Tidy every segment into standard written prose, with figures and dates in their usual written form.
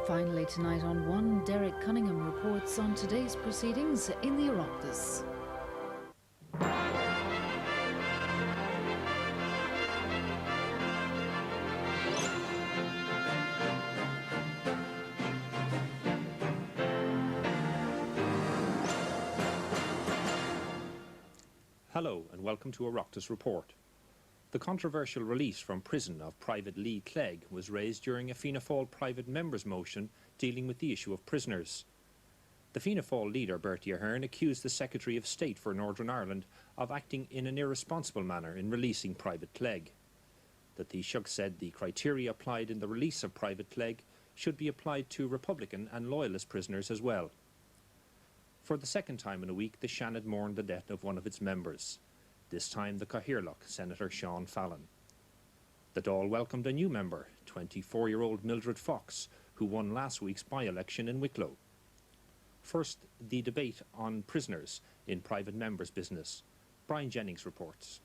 Finally tonight on 1, Derek Cunningham reports on today's proceedings in the Oireachtas. Hello and welcome to Oireachtas Report. The controversial release from prison of Private Lee Clegg was raised during a Fianna Fáil private members' motion dealing with the issue of prisoners. The Fianna Fáil leader Bertie Ahern accused the Secretary of State for Northern Ireland of acting in an irresponsible manner in releasing Private Clegg. The Taoiseach said the criteria applied in the release of Private Clegg should be applied to Republican and Loyalist prisoners as well. For the second time in a week, the Seanad mourned the death of one of its members. This time the Cathaoirleach, Senator Sean Fallon. The Dáil welcomed a new member, 24-year-old Mildred Fox, who won last week's by-election in Wicklow. First, the debate on prisoners in private members' business. Brian Jennings reports.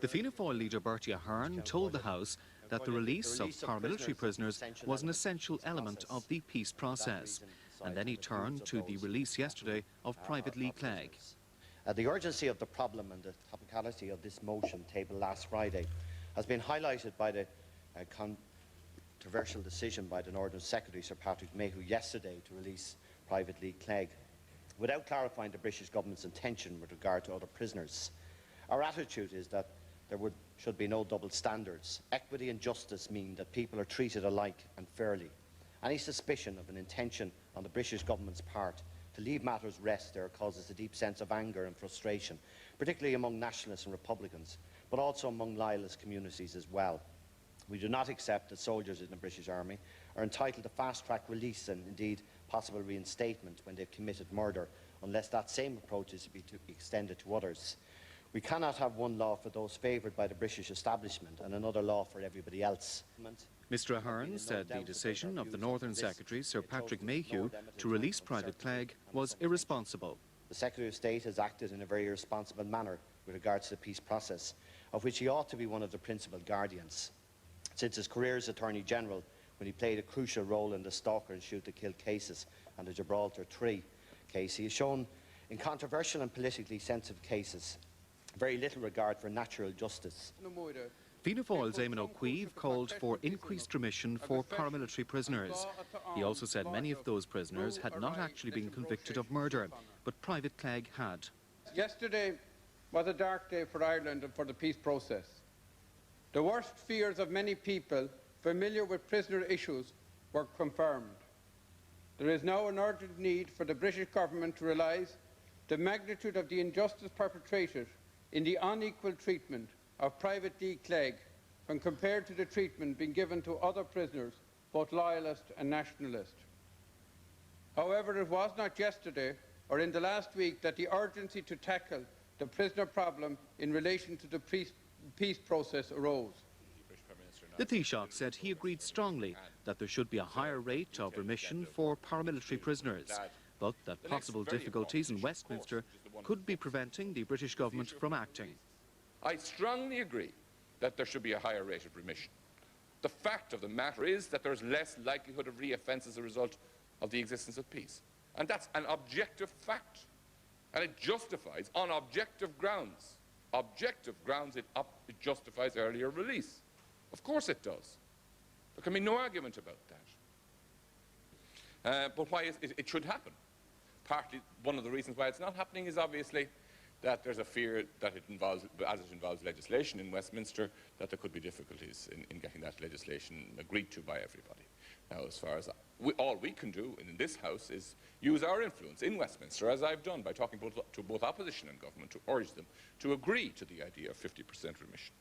The Fianna Fáil leader Bertie Ahern told the House that the release of paramilitary prisoners was an essential element of the peace process, and then he turned to the release yesterday of Private Lee Clegg. The urgency of the problem and the topicality of this motion tabled last Friday has been highlighted by the controversial decision by the Northern Secretary, Sir Patrick Mayhew, yesterday to release Private Lee Clegg, without clarifying the British Government's intention with regard to other prisoners. Our attitude is that there should be no double standards. Equity and justice mean that people are treated alike and fairly. Any suspicion of an intention on the British Government's part to leave matters rest there causes a deep sense of anger and frustration, particularly among nationalists and Republicans, but also among loyalist communities as well. We do not accept that soldiers in the British Army are entitled to fast-track release and indeed possible reinstatement when they've committed murder, unless that same approach is to be extended to others. We cannot have one law for those favoured by the British establishment and another law for everybody else. Mr Ahern said the decision of the Northern Secretary, Sir Patrick Mayhew, to release Private Clegg was irresponsible. The Secretary of State has acted in a very irresponsible manner with regards to the peace process, of which he ought to be one of the principal guardians. Since his career as Attorney General, when he played a crucial role in the stalker and shoot to kill cases and the Gibraltar 3 case, he has shown in controversial and politically sensitive cases very little regard for natural justice. Fianna Fáil's Eamon O'Queeve called for increased remission for paramilitary prisoners. He also said many of those prisoners had not actually been convicted of murder, but Private Clegg had. Yesterday was a dark day for Ireland and for the peace process. The worst fears of many people familiar with prisoner issues were confirmed. There is now an urgent need for the British Government to realise the magnitude of the injustice perpetrated in the unequal treatment of Private Lee Clegg when compared to the treatment being given to other prisoners, both loyalist and nationalist. However, it was not yesterday or in the last week that the urgency to tackle the prisoner problem in relation to the peace process arose. The Taoiseach said he agreed strongly that there should be a higher rate of remission for paramilitary prisoners, but that possible difficulties in Westminster could be preventing the British Government from acting. I strongly agree that there should be a higher rate of remission. The fact of the matter is that there is less likelihood of re-offence as a result of the existence of peace. And that's an objective fact. And it justifies, on objective grounds, it justifies earlier release. Of course it does. There can be no argument about that. But why it should happen? Partly, one of the reasons why it's not happening is obviously that there's a fear that as it involves legislation in Westminster, that there could be difficulties in getting that legislation agreed to by everybody. Now, as far as all we can do in this House is use our influence in Westminster, as I've done, by talking to both opposition and government to urge them to agree to the idea of 50% remission.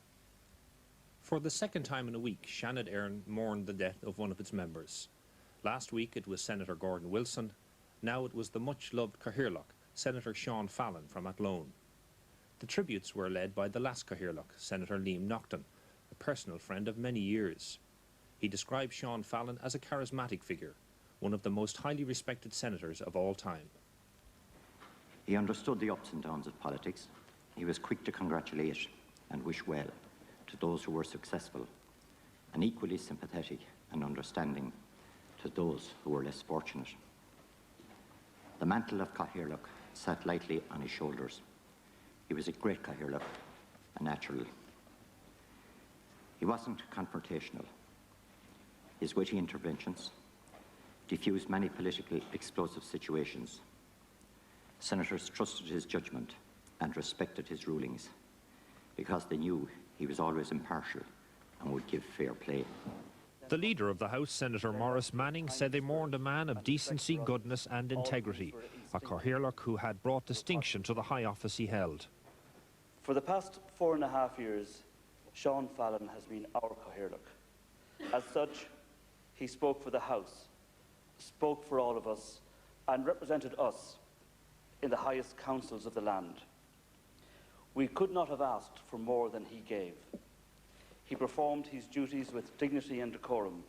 For the second time in a week, Seanad mourned the death of one of its members. Last week it was Senator Gordon Wilson. Now it was the much-loved Cathaoirleach, Senator Sean Fallon from Athlone. The tributes were led by the last Cathaoirleach, Senator Liam Naughton, a personal friend of many years. He described Sean Fallon as a charismatic figure, one of the most highly respected senators of all time. He understood the ups and downs of politics. He was quick to congratulate and wish well to those who were successful, and equally sympathetic and understanding to those who were less fortunate. The mantle of Cathaoirleach sat lightly on his shoulders. He was a great Cathaoirleach, a natural. He wasn't confrontational. His witty interventions diffused many political explosive situations. Senators trusted his judgment and respected his rulings because they knew he was always impartial and would give fair play. The Leader of the House, Senator Maurice Manning, said they mourned a man of decency, goodness and integrity, a Cathaoirleach who had brought distinction to the high office he held. For the past 4.5 years, Sean Fallon has been our Cathaoirleach. As such, he spoke for the House, spoke for all of us, and represented us in the highest councils of the land. We could not have asked for more than he gave. He performed his duties with dignity and decorum.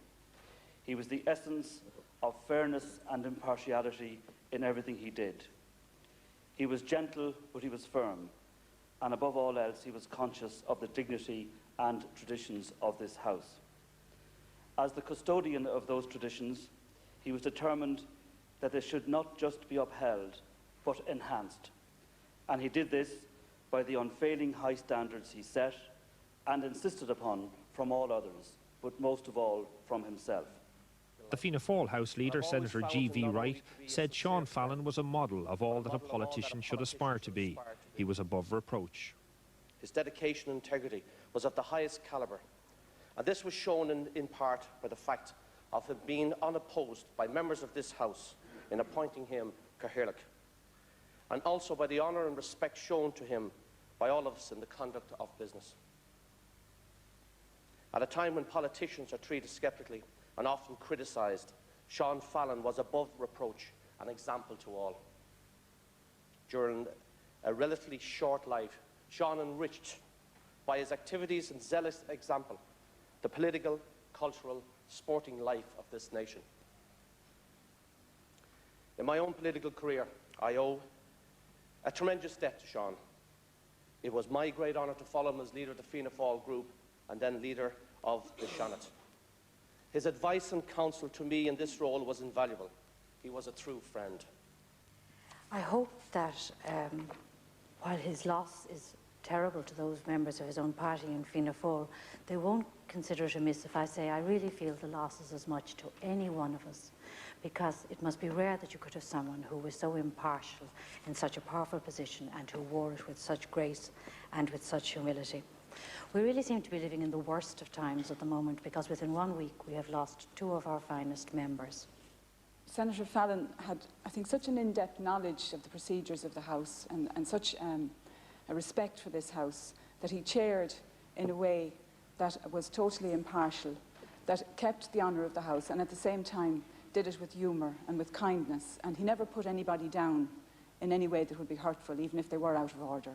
He was the essence of fairness and impartiality in everything he did. He was gentle, but he was firm, and above all else, he was conscious of the dignity and traditions of this House. As the custodian of those traditions, he was determined that they should not just be upheld, but enhanced. And he did this by the unfailing high standards he set and insisted upon from all others, but most of all from himself. The Fianna Fáil House Leader, Senator G.V. Wright, said Sean Fallon was a model of all that a politician should aspire to be. He was above reproach. His dedication and integrity was of the highest calibre, and this was shown in part by the fact of him being unopposed by members of this House in appointing him Cathaoirleach, and also by the honour and respect shown to him by all of us in the conduct of business. At a time when politicians are treated sceptically and often criticised, Sean Fallon was above reproach, an example to all. During a relatively short life, Sean enriched, by his activities and zealous example, the political, cultural, sporting life of this nation. In my own political career, I owe a tremendous debt to Sean. It was my great honour to follow him as leader of the Fianna Fáil group and then leader of the Seanad. His advice and counsel to me in this role was invaluable. He was a true friend. I hope that while his loss is terrible to those members of his own party in Fianna Fáil, they won't consider it amiss if I say I really feel the loss is as much to any one of us, because it must be rare that you could have someone who was so impartial in such a powerful position and who wore it with such grace and with such humility. We really seem to be living in the worst of times at the moment, because within 1 week we have lost 2 of our finest members. Senator Fallon had, I think, such an in-depth knowledge of the procedures of the House and such a respect for this House that he chaired in a way that was totally impartial, that kept the honour of the House and at the same time did it with humour and with kindness, and he never put anybody down in any way that would be hurtful, even if they were out of order.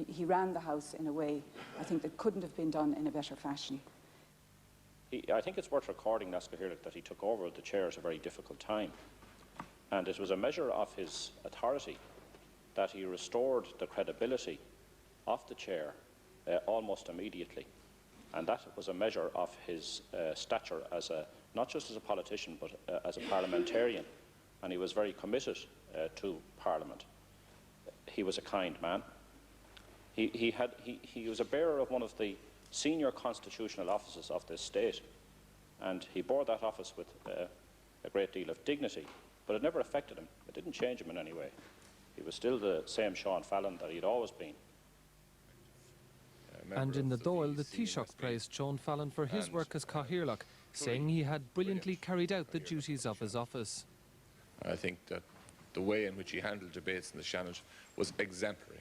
He ran the House in a way, I think, that couldn't have been done in a better fashion. I think it's worth recording, Cathaoirleach, that he took over the chair at a very difficult time, and it was a measure of his authority that he restored the credibility of the chair almost immediately, and that was a measure of his stature as not just as a politician but as a parliamentarian, and he was very committed to Parliament. He was a kind man. He was a bearer of one of the senior constitutional offices of this state, and he bore that office with a great deal of dignity, but it never affected him. It didn't change him in any way. He was still the same Sean Fallon that he'd always been. And in the Dáil, the Taoiseach praised Sean Fallon for his work as Cathaoirleach, saying he had brilliantly carried out the duties of his office. I think that the way in which he handled debates in the Seanad was exemplary.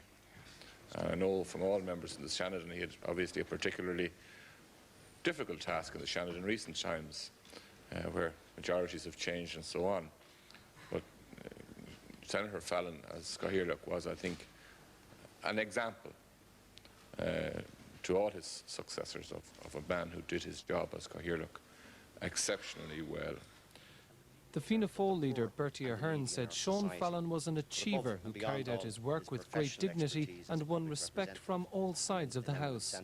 I know from all members in the Seanad, and he had obviously a particularly difficult task in the Seanad in recent times, where majorities have changed and so on. But Senator Fallon as Cathaoirleach was, I think, an example to all his successors of a man who did his job as Cathaoirleach exceptionally well. The Fianna Fáil leader, Bertie Ahern, said Sean Fallon was an achiever who carried out his work with great dignity and won respect from all sides of the House.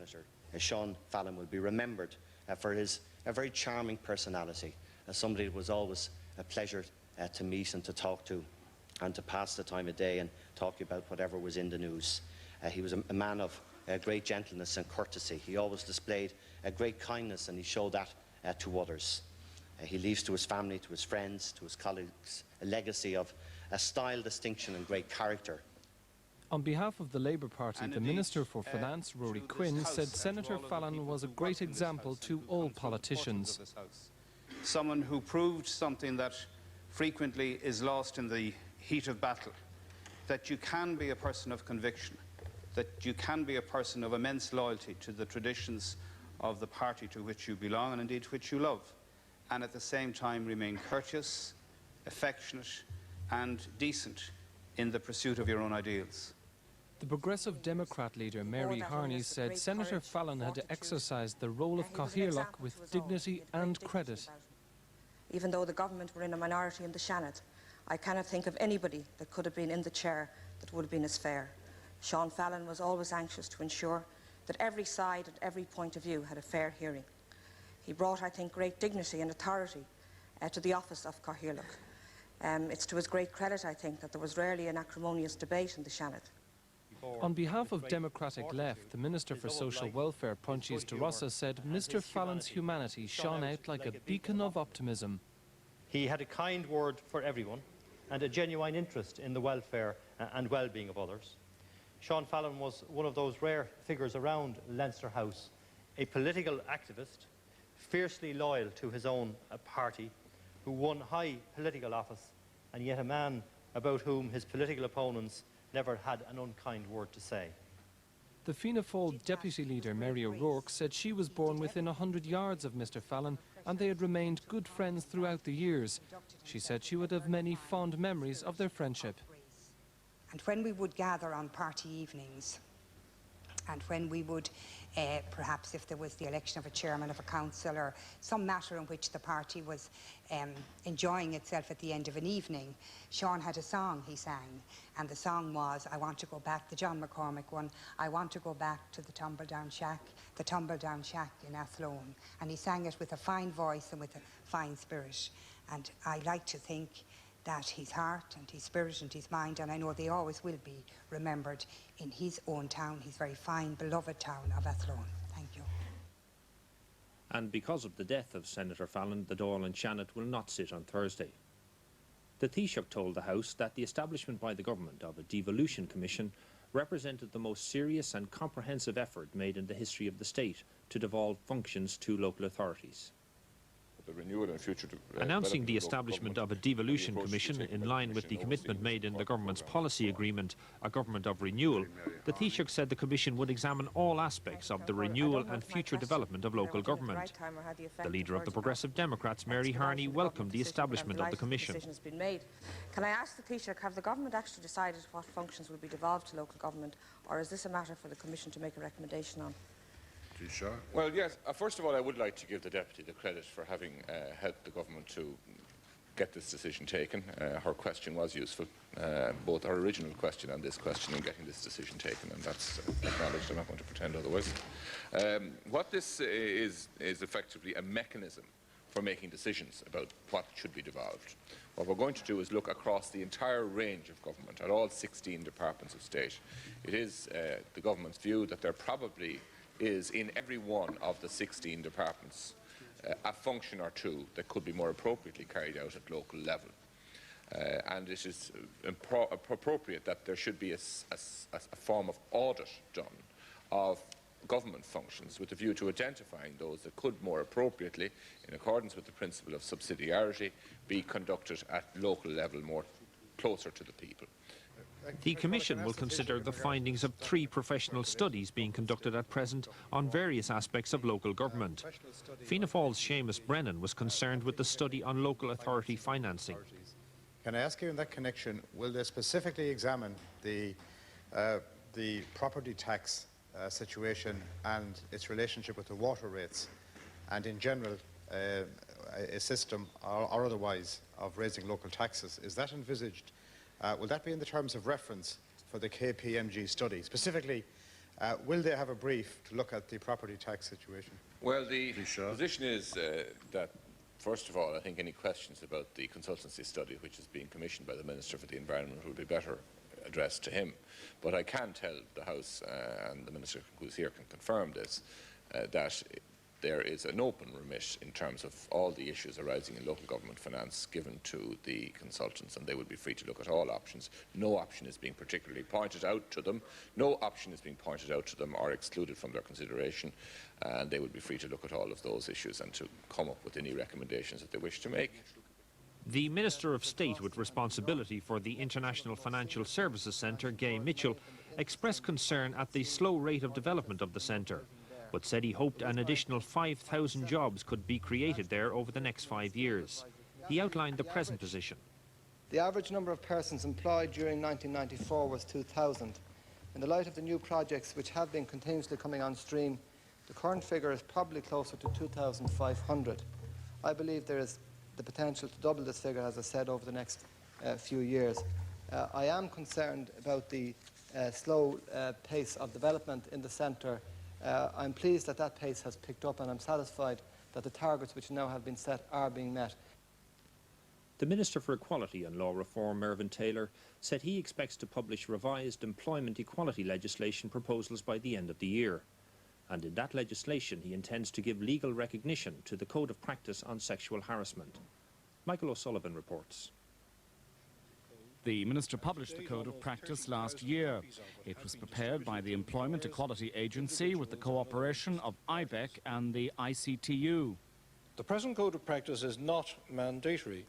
Sean Fallon will be remembered for his very charming personality somebody it was always a pleasure to meet and to talk to and to pass the time of day and talk about whatever was in the news. He was a man of great gentleness and courtesy. He always displayed great kindness, and he showed that to others. He leaves to his family, to his friends, to his colleagues, a legacy of style, distinction and great character. On behalf of the Labour Party, the Minister for Finance, Rory Quinn, said Senator Fallon was a great example to all politicians. Someone who proved something that frequently is lost in the heat of battle, that you can be a person of conviction, that you can be a person of immense loyalty to the traditions of the party to which you belong and indeed which you love, and at the same time remain courteous, affectionate and decent in the pursuit of your own ideals. The Progressive Democrat leader Mary Harney said Senator Fallon had exercised the role of Cathaoirleach with dignity and credit. Even though the government were in a minority in the Seanad, I cannot think of anybody that could have been in the chair that would have been as fair. Sean Fallon was always anxious to ensure that every side and every point of view had a fair hearing. He brought, I think, great dignity and authority to the office of Cathaoirleach. It's to his great credit, I think, that there was rarely an acrimonious debate in the Seanad. On behalf of Democratic Left, the Minister for Social Welfare, Punchis de Rossa, said Mr Fallon's humanity shone out like a beacon of optimism. He had a kind word for everyone and a genuine interest in the welfare and well-being of others. Sean Fallon was one of those rare figures around Leinster House, a political activist, fiercely loyal to his own party, who won high political office, and yet a man about whom his political opponents never had an unkind word to say. The Fianna Fáil deputy leader Mary O'Rourke said she was born within 100 yards of Mr Fallon and they had remained good friends throughout the years. She said she would have many fond memories of their friendship. And when we would gather on party evenings, and when we would, perhaps if there was the election of a chairman of a council or some matter in which the party was enjoying itself at the end of an evening, Sean had a song he sang, and the song was, I want to go back, the John McCormick one, I want to go back to the Tumbledown Shack in Athlone. And he sang it with a fine voice and with a fine spirit. And I like to think that his heart and his spirit and his mind, and I know they always will be remembered in his own town, his very fine, beloved town of Athlone. Thank you. And because of the death of Senator Fallon, the Dáil and Seanad will not sit on Thursday. The Taoiseach told the House that the establishment by the government of a devolution commission represented the most serious and comprehensive effort made in the history of the state to devolve functions to local authorities. Announcing the establishment of a devolution commission in line with the commitment made in the government's policy agreement, a government of renewal, the Taoiseach said the commission would examine all aspects of the renewal and future development of local government. The leader of the Progressive Democrats, Mary Harney, welcomed the establishment of the commission. Can I ask the Taoiseach, have the government actually decided what functions will be devolved to local government, or is this a matter for the commission to make a recommendation on? Well, yes. First of all, I would like to give the Deputy the credit for having helped the government to get this decision taken. Her question was useful, both her original question and this question in getting this decision taken, and that's acknowledged. I'm not going to pretend otherwise. What this is effectively a mechanism for making decisions about what should be devolved. What we're going to do is look across the entire range of government at all 16 departments of state. It is the government's view that there probably is in every one of the 16 departments a function or two that could be more appropriately carried out at local level. And it is appropriate that there should be a form of audit done of government functions with a view to identifying those that could more appropriately, in accordance with the principle of subsidiarity, be conducted at local level more closer to the people. The Commission will consider the findings of 3 professional studies being conducted at present on various aspects of local government. Fianna Fáil's Seamus Brennan was concerned with the study on local authority financing. Can I ask you in that connection, will they specifically examine the property tax situation and its relationship with the water rates, and in general a system or otherwise of raising local taxes? Is that envisaged? Will that be in the terms of reference for the KPMG study? Specifically, will they have a brief to look at the property tax situation? Well, the position is that First of all, I think any questions about the consultancy study which is being commissioned by the Minister for the Environment would be better addressed to him. But I can tell the House, and the Minister who's here can confirm this, that there is an open remit in terms of all the issues arising in local government finance given to the consultants, and they would be free to look at all options. No option is being particularly pointed out to them. No option is being pointed out to them or excluded from their consideration, and they would be free to look at all of those issues and to come up with any recommendations that they wish to make. The Minister of State with responsibility for the International Financial Services Centre, Gay Mitchell, expressed concern at the slow rate of development of the centre, but said he hoped an additional 5,000 jobs could be created there over the next 5 years. He outlined the present position. The average number of persons employed during 1994 was 2,000. In the light of the new projects which have been continuously coming on stream, the current figure is probably closer to 2,500. I believe there is the potential to double this figure, as I said, over the next few years. I am concerned about the slow pace of development in the centre. I'm pleased that that pace has picked up, and I'm satisfied that the targets which now have been set are being met. The Minister for Equality and Law Reform, Mervyn Taylor, said he expects to publish revised employment equality legislation proposals by the end of the year. And in that legislation, he intends to give legal recognition to the Code of Practice on Sexual Harassment. Michael O'Sullivan reports. The Minister published the Code of Practice last year. It was prepared by the Employment Equality Agency with the cooperation of IBEC and the ICTU. The present Code of Practice is not mandatory,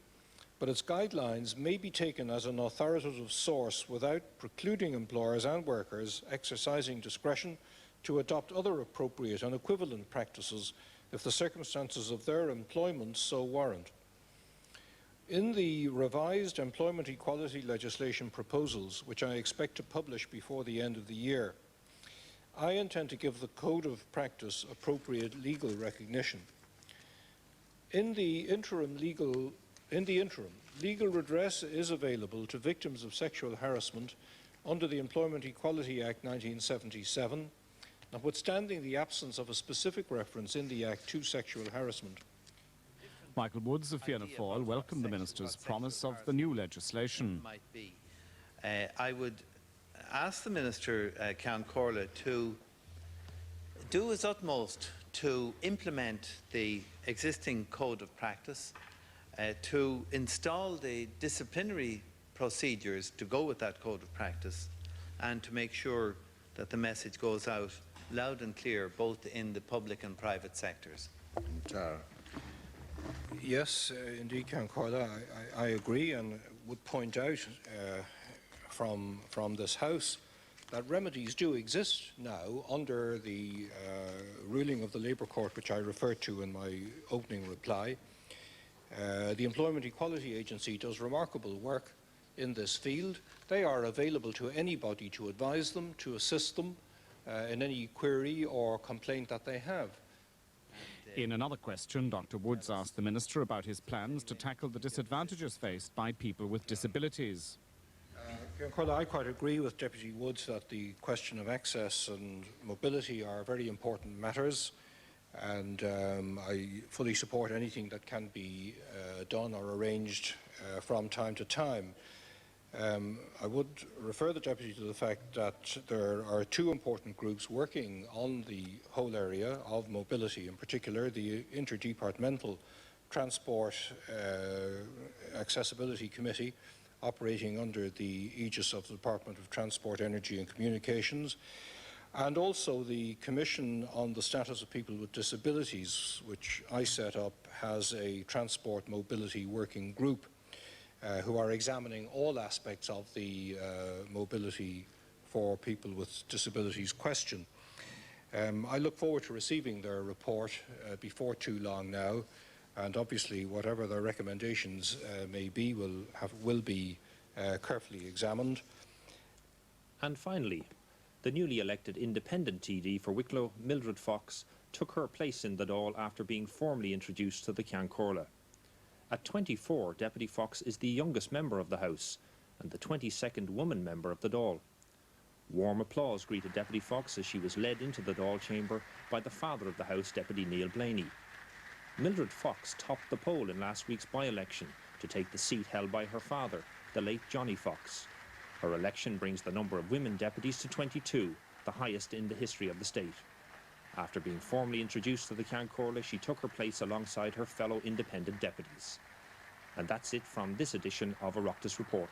but its guidelines may be taken as an authoritative source without precluding employers and workers exercising discretion to adopt other appropriate and equivalent practices if the circumstances of their employment so warrant. In the revised employment equality legislation proposals, which I expect to publish before the end of the year, I intend to give the Code of Practice appropriate legal recognition. In the interim, legal redress is available to victims of sexual harassment under the Employment Equality Act 1977, notwithstanding the absence of a specific reference in the Act to sexual harassment. Michael Woods of Fianna Fáil welcomed the Minister's promise of the new legislation. I would ask the Minister, Ceann Comhairle, to do his utmost to implement the existing Code of Practice, to install the disciplinary procedures to go with that Code of Practice, and to make sure that the message goes out loud and clear both in the public and private sectors. Yes, indeed, Ceann Comhairle, I agree, and would point out from this House that remedies do exist now under the ruling of the Labour Court, which I referred to in my opening reply. The Employment Equality Agency does remarkable work in this field. They are available to anybody to advise them, to assist them in any query or complaint that they have. In another question, Dr. Woods asked the Minister about his plans to tackle the disadvantages faced by people with disabilities. I quite agree with Deputy Woods that the question of access and mobility are very important matters, and I fully support anything that can be done or arranged from time to time. I would refer the Deputy to the fact that there are two important groups working on the whole area of mobility, in particular the Interdepartmental Transport Accessibility Committee, operating under the aegis of the Department of Transport, Energy and Communications, and also the Commission on the Status of People with Disabilities, which I set up, has a transport mobility working group who are examining all aspects of the mobility for people with disabilities question. I look forward to receiving their report before too long now, and obviously whatever their recommendations may be will be carefully examined. And finally, the newly elected independent TD for Wicklow, Mildred Fox, took her place in the Dáil after being formally introduced to the Ceann Comhairle. At 24, Deputy Fox is the youngest member of the House and the 22nd woman member of the Dáil. Warm applause greeted Deputy Fox as she was led into the Dáil chamber by the Father of the House, Deputy Neil Blaney. Mildred Fox topped the poll in last week's by-election to take the seat held by her father, the late Johnny Fox. Her election brings the number of women deputies to 22, the highest in the history of the state. After being formally introduced to the Ceann Comhairle, she took her place alongside her fellow independent deputies. And that's it from this edition of Oireachtas Report.